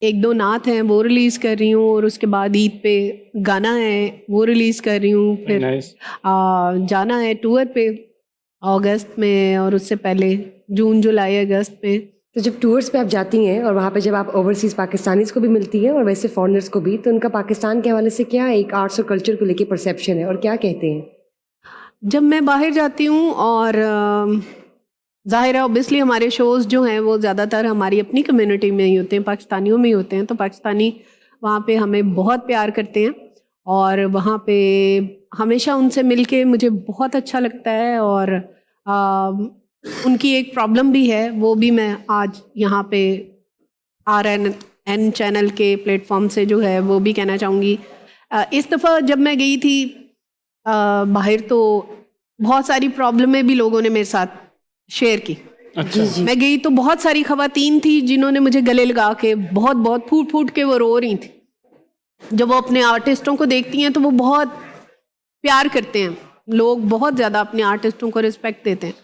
एक दो नात हैं वो रिलीज़ कर रही हूँ, और उसके बाद ईद पे गाना है वो रिलीज़ कर रही हूँ। फिर नाइस। जाना है टूर पे अगस्त में, और उससे पहले जून जुलाई अगस्त में। तो जब टूर्स पे आप जाती हैं और वहाँ पे जब आप ओवरसीज़ पाकिस्तानीज़ को भी मिलती हैं और वैसे फॉरेनर्स को भी, तो उनका पाकिस्तान के हवाले से क्या एक आर्ट्स और कल्चर को लेके परसेप्शन है और क्या कहते हैं? जब मैं बाहर जाती हूँ, और ज़ाहिर है ऑब्वियसली हमारे शोज़ जो हैं वो ज़्यादातर हमारी अपनी कम्युनिटी में ही होते हैं, पाकिस्तानियों में ही होते हैं, तो पाकिस्तानी वहाँ पे हमें बहुत प्यार करते हैं, और वहाँ पे हमेशा उनसे मिलके मुझे बहुत अच्छा लगता है। और उनकी एक प्रॉब्लम भी है, वो भी मैं आज यहाँ पे RNN चैनल के प्लेटफॉर्म से जो है वो भी कहना चाहूँगी। इस दफ़ा जब मैं गई थी बाहर, तो बहुत सारी प्रॉब्लमें भी लोगों ने मेरे साथ शेयर की। अच्छा। मैं गई तो बहुत सारी खवातीन थी जिन्होंने मुझे गले लगा के बहुत बहुत फूट फूट के वो रो रही थी। जब वो अपने आर्टिस्टों को देखती हैं तो वो बहुत प्यार करते हैं, लोग बहुत ज़्यादा अपने आर्टिस्टों को रिस्पेक्ट देते हैं।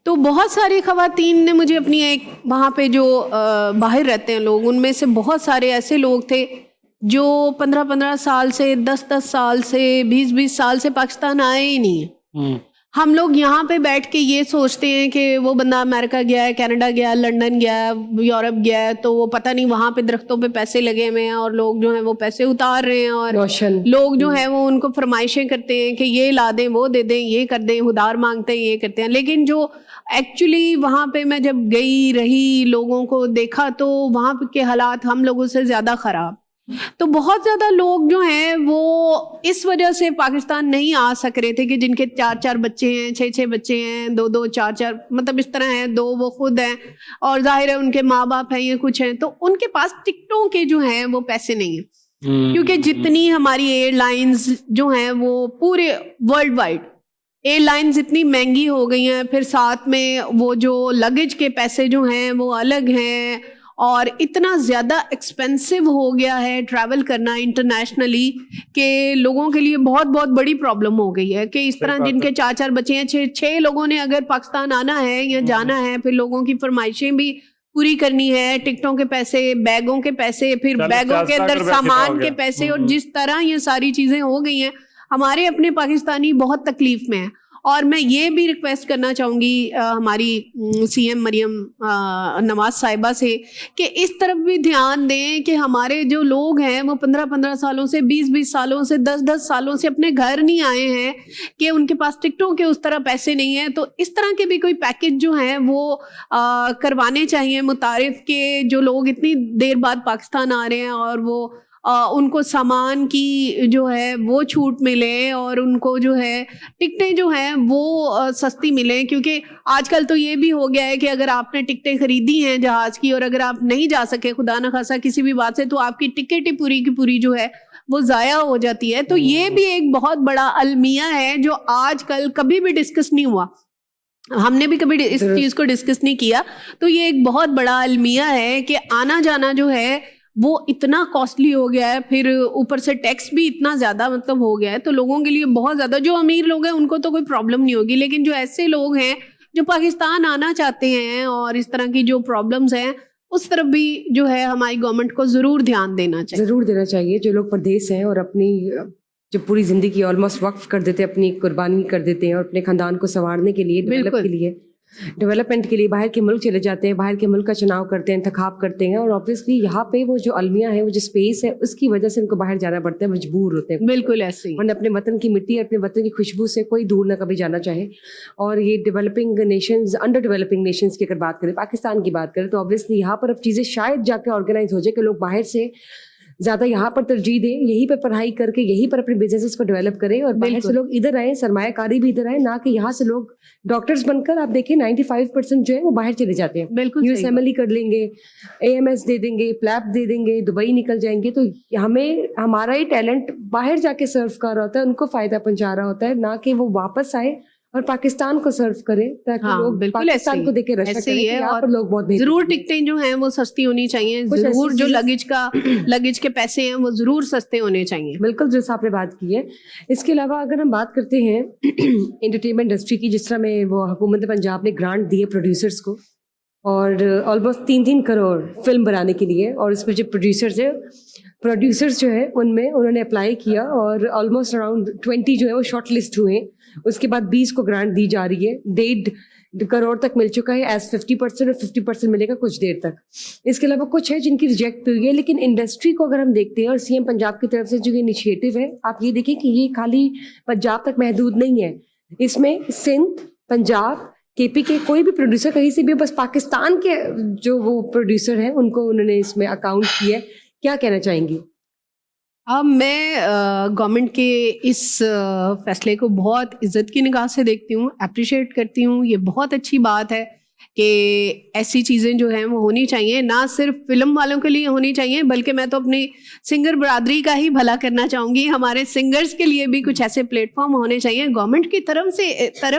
तो बहुत सारी खवातीन ने मुझे अपनी एक वहाँ पे जो बाहर रहते हैं लोग, उनमें से बहुत सारे ऐसे लोग थे जो 15-15 साल से, 10-10 साल से, 20-20 साल से पाकिस्तान आए ही नहीं है। हम लोग यहाँ पे बैठ के ये सोचते हैं कि वो बंदा अमेरिका गया है, कनाडा गया है, लंदन गया है, यूरोप गया है, तो वो पता नहीं वहाँ पे दरख्तों पे पैसे लगे हुए हैं और लोग जो हैं वो पैसे उतार रहे हैं, और लोग जो हैं वो उनको फरमाइशें करते हैं कि ये ला दें, वो दे दें, ये कर दें, उधार मांगते हैं, ये करते हैं। लेकिन जो एक्चुअली वहाँ पे मैं जब गई रही, लोगों को देखा, तो वहाँ के हालात हम लोगों से ज़्यादा ख़राब। तो बहुत ज़्यादा लोग जो हैं वो इस वजह से पाकिस्तान नहीं आ सक रहे थे कि जिनके 4-4 बच्चे हैं, 6-6 बच्चे हैं, 2-2, 4-4, मतलब इस तरह हैं, 2 वो खुद हैं, और जाहिर है उनके माँ बाप हैं या कुछ हैं, तो उनके पास टिकटों के जो हैं वो पैसे नहीं हैं। क्योंकि जितनी हमारी एयरलाइंस जो हैं वो पूरे वर्ल्ड वाइड एयरलाइंस इतनी महंगी हो गई हैं, फिर साथ में वो जो लगेज के पैसे जो हैं वो अलग हैं, और इतना ज़्यादा एक्सपेंसिव हो गया है ट्रैवल करना इंटरनेशनली कि लोगों के लिए बहुत बहुत बड़ी प्रॉब्लम हो गई है कि इस तरह जिनके 4-4 बच्चे हैं, 6 लोगों ने अगर पाकिस्तान आना है या जाना है, फिर लोगों की फरमाइशें भी पूरी करनी है, टिकटों के पैसे, बैगों के पैसे, फिर बैगों के अंदर सामान के पैसे, और जिस तरह ये सारी चीज़ें हो गई हैं, हमारे अपने पाकिस्तानी बहुत तकलीफ में हैं। और मैं ये भी रिक्वेस्ट करना चाहूँगी हमारी CM मरियम नवाज साहिबा से कि इस तरफ भी ध्यान दें कि हमारे जो लोग हैं वो 15-15 सालों से, 20-20 सालों से, 10-10 सालों से अपने घर नहीं आए हैं, कि उनके पास टिकटों के उस तरह पैसे नहीं हैं। तो इस तरह के भी कोई पैकेज जो हैं वो करवाने चाहिए मुतारिफ के, जो लोग इतनी देर बाद पाकिस्तान आ रहे हैं और वो उनको सामान की जो है वो छूट मिले, और उनको जो है टिकटें जो हैं वो सस्ती मिलें। क्योंकि आजकल तो ये भी हो गया है कि अगर आपने टिकटें खरीदी हैं जहाज़ की, और अगर आप नहीं जा सके खुदा न खासा किसी भी बात से, तो आपकी टिकट ही पूरी की पूरी जो है वो ज़ाया हो जाती है। तो ये भी एक बहुत बड़ा अलमिया है जो आजकल कभी भी डिस्कस नहीं हुआ, हमने भी कभी इस चीज़ को डिस्कस नहीं किया। तो ये एक बहुत बड़ा अलमिया है कि आना जाना जो है वो इतना कॉस्टली हो गया है, फिर ऊपर से टैक्स भी इतना ज़्यादा मतलब हो गया है, तो लोगों के लिए बहुत ज़्यादा, जो अमीर लोग हैं उनको तो कोई प्रॉब्लम नहीं होगी, लेकिन जो ऐसे लोग हैं जो पाकिस्तान आना चाहते हैं और इस तरह की जो प्रॉब्लम्स हैं, उस तरफ भी जो है हमारी गवर्नमेंट को ज़रूर ध्यान देना चाहिए। ज़रूर देना चाहिए। जो लोग परदेश हैं और अपनी जो पूरी ज़िंदगी ऑलमोस्ट वक्फ कर देते हैं, अपनी कुर्बानी कर देते हैं और अपने ख़ानदान को संवारने के लिए, डेवलपमेंट के लिए बाहर के मुल्क चले जाते हैं, बाहर के मुल्क का चुनाव करते हैं, इंतखाब करते हैं, और ऑब्वियसली यहाँ पे वो जो अलमिया है, वो जो स्पेस है, उसकी वजह से उनको बाहर जाना पड़ता है, मजबूर होते हैं। बिल्कुल ऐसे ही। वरना अपने वतन की मिट्टी, अपने वतन की खुशबू से कोई दूर ना कभी जाना चाहे। और ये developing Nations, under developing Nations की अगर बात करें, पाकिस्तान की बात करें, तो ऑब्वियसली यहाँ पर अब चीज़ें शायद जाके ऑर्गेनाइज हो जाए कि लोग बाहर से ज़्यादा यहाँ पर तरजीह दें, यहीं पर पढ़ाई करके यहीं पर अपने बिजनेसेस को डेवलप करें, और बाहर से लोग इधर आए, सरमायाकारी भी इधर आए, ना कि यहाँ से लोग डॉक्टर्स बनकर, आप देखें 95% जो है वो बाहर चले जाते हैं। बिल्कुल USMLE कर लेंगे, AMS दे देंगे, प्लैप दे देंगे, दुबई निकल जाएंगे। तो हमें हमारा ही टैलेंट बाहर जाके सर्व कर रहा होता है, उनको फ़ायदा पहुँचा रहा होता है, ना कि वो वापस आए और पाकिस्तान को सर्व करें, ताकि लोग पाकिस्तान को देखे रशा करें। यहाँ पर लोग बहुत जरूर टिकटें जो हैं वो सस्ती होनी चाहिए, जरूर जो लगेज के पैसे हैं वो जरूर सस्ते होने चाहिए। बिल्कुल, जैसा आपने बात की है। इसके अलावा अगर हम बात करते हैं एंटरटेनमेंट इंडस्ट्री की, जिस तरह में वो हुकूमत पंजाब ने ग्रांट दिए प्रोड्यूसर्स को, और ऑलमोस्ट 3-3 करोड़ फिल्म बनाने के लिए, और इसमें जो प्रोड्यूसर्स जो है उनमें उन्होंने अप्लाई किया और ऑलमोस्ट अराउंड 20 जो है वो शॉर्ट लिस्ट हुए। उसके बाद 20 को ग्रांट दी जा रही है। 1.5 करोड़ तक मिल चुका है एज 50% और 50% मिलेगा कुछ देर तक। इसके अलावा कुछ है जिनकी रिजेक्ट हुई है, लेकिन इंडस्ट्री को अगर हम देखते हैं और सीएम पंजाब की तरफ से जो ये इनिशिएटिव है, आप ये देखिए कि ये खाली पंजाब तक महदूद नहीं है। इसमें सिंध, पंजाब, केपी के कोई भी प्रोड्यूसर कहीं से भी, बस पाकिस्तान के जो वो प्रोड्यूसर हैं उनको उन्होंने इसमें अकाउंट किया है। क्या कहना चाहेंगी? अब मैं गवर्नमेंट के इस फैसले को बहुत इज्जत की निगाह से देखती हूँ, अप्रिशिएट करती हूँ। ये बहुत अच्छी बात है कि ऐसी चीज़ें जो हैं वो होनी चाहिए, ना सिर्फ फिल्म वालों के लिए होनी चाहिए, बल्कि मैं तो अपनी सिंगर बरादरी का ही भला करना चाहूँगी। हमारे सिंगर्स के लिए भी कुछ ऐसे प्लेटफॉर्म होने चाहिए गवर्नमेंट की तरफ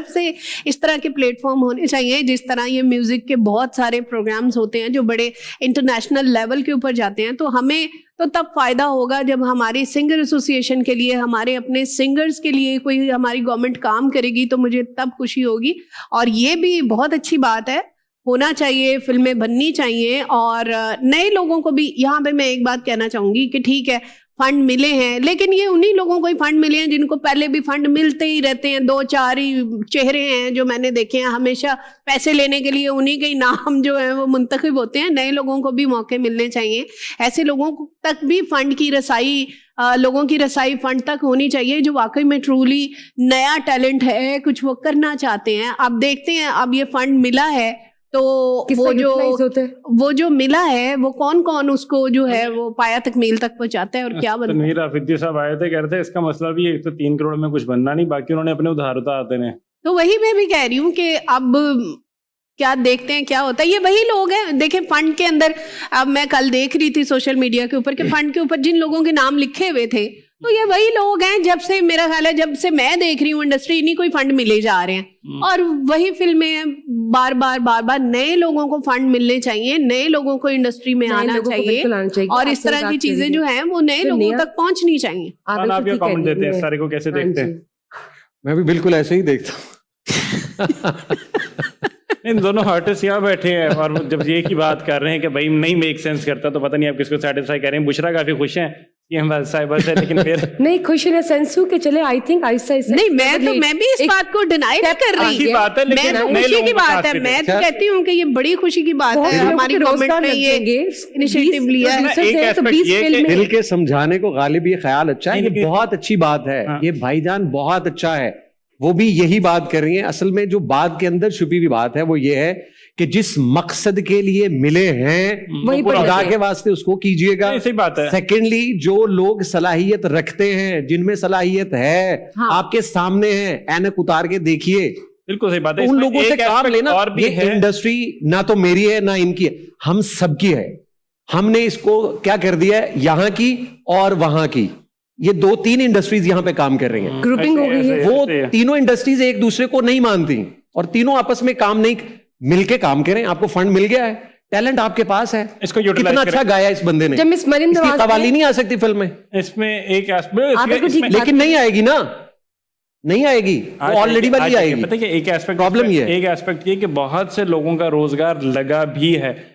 से इस तरह के प्लेटफॉर्म होने चाहिए। जिस तरह ये म्यूज़िक के बहुत सारे प्रोग्राम्स होते हैं जो बड़े इंटरनेशनल लेवल के ऊपर जाते हैं, तो हमें तो तब फ़ायदा होगा जब हमारी सिंगर एसोसिएशन के लिए, हमारे अपने सिंगर्स के लिए कोई हमारी गवर्नमेंट काम करेगी, तो मुझे तब खुशी होगी। और ये भी बहुत अच्छी बात है, होना चाहिए, फिल्में बननी चाहिए। और नए लोगों को भी यहाँ पे मैं एक बात कहना चाहूँगी कि ठीक है फंड मिले हैं, लेकिन ये उन्हीं लोगों को ही फंड मिले हैं जिनको पहले भी फंड मिलते ही रहते हैं। 2-4 ही चेहरे हैं जो मैंने देखे हैं, हमेशा पैसे लेने के लिए उन्हीं के ही नाम जो है वो मुंतखब होते हैं। नए लोगों को भी मौके मिलने चाहिए। ऐसे लोगों तक भी फंड की रसाई, लोगों की रसाई फंड तक होनी चाहिए जो वाकई में ट्रूली नया टैलेंट है, कुछ वो करना चाहते हैं। अब देखते हैं, अब ये फंड मिला है तो वो जो मिला है वो कौन कौन उसको जो है वो पाया तकमील तक पहुंचाता है और क्या बनता है। तनवीर आफिदी साहब आए थे, कह रहे थे इसका मसला भी है, तो 3 करोड़ में कुछ बनना नहीं, बाकी उन्होंने अपने उधार उतारते हैं। तो वही मैं भी कह रही हूँ कि अब क्या देखते हैं क्या होता है। ये वही लोग हैं, देखें फंड के अंदर, अब मैं कल देख रही थी सोशल मीडिया के ऊपर कि फंड के ऊपर जिन लोगों के नाम लिखे हुए थे, तो ये वही लोग हैं। जब से मेरा ख्याल है, जब से मैं देख रही हूँ इंडस्ट्री, इन्हीं कोई फंड मिले जा रहे हैं और वही फिल्में बार बार नए लोगों को फंड मिलने चाहिए, नए लोगों को इंडस्ट्री में आना चाहिए और इस तरह की चीजें जो है वो नए लोगों तक पहुंचनी चाहिए। आप ये कमेंट देते हैं, सारे को कैसे देखते हैं? मैं भी बिल्कुल ऐसे ही देखता हूँ। इन दोनों आर्टिस्ट यहाँ बैठे हैं और जब ये की बात कर रहे हैं कि भाई नहीं मेक सेंस करता, तो पता नहीं आप किसको सेटिस्फाई कर रहे हैं। बुशरा काफी खुश हैं कि हम साइबर से, लेकिन फिर नहीं खुश इन सेंस हूँ कि चले आई थिंक ऐसा नहीं, मैं भी इस बात को डिनाई नहीं कर रही। अच्छी बात है, लेकिन मैं तो खुशी की बात है, मैं तो कहती हूँ कि ये बड़ी खुशी की बात है हमारी गवर्नमेंट ने ये इनिशिएटिव लिया है। दिल के समझाने को गालिब ये ख्याल अच्छा है, ये बहुत अच्छी बात है, ये भाईजान बहुत अच्छा है, वो भी यही बात कर रही हैं। असल में जो बात के अंदर छुपी हुई बात है वो ये है कि जिस मकसद के लिए मिले हैं वही खुदा के वास्ते उसको कीजिएगा। सही बात है। सेकेंडली, जो लोग सलाहियत रखते हैं, जिनमें सलाहियत है, आपके सामने है, ऐनक उतार के देखिए, बिल्कुल सही बात है। उन लोगों से काम लेना। और भी ये इंडस्ट्री ना तो मेरी है ना इनकी है, हम सबकी है। हमने इसको क्या कर दिया है, यहाँ की और वहां की, ये 2-3 इंडस्ट्रीज यहाँ पे काम कर रही हैं, ग्रुपिंग हो गई है। वो तीनों इंडस्ट्रीज एक दूसरे को नहीं मानती और तीनों आपस में काम नहीं, मिलके काम करें। आपको फंड मिल गया है, टैलेंट आपके पास है, इसको कितना अच्छा गाया इस बंदे ने। जब मिस मरियम नवाज कवाली नहीं आ सकती फिल्म में, इसमें एक एस्पेक्ट, लेकिन नहीं आएगी ना, नहीं आएगी, ऑलरेडी वाली आएगी। पता है कि एक एस्पेक्ट प्रॉब्लम ये है, एक एस्पेक्ट ये कि बहुत से लोगों का रोजगार लगा भी है।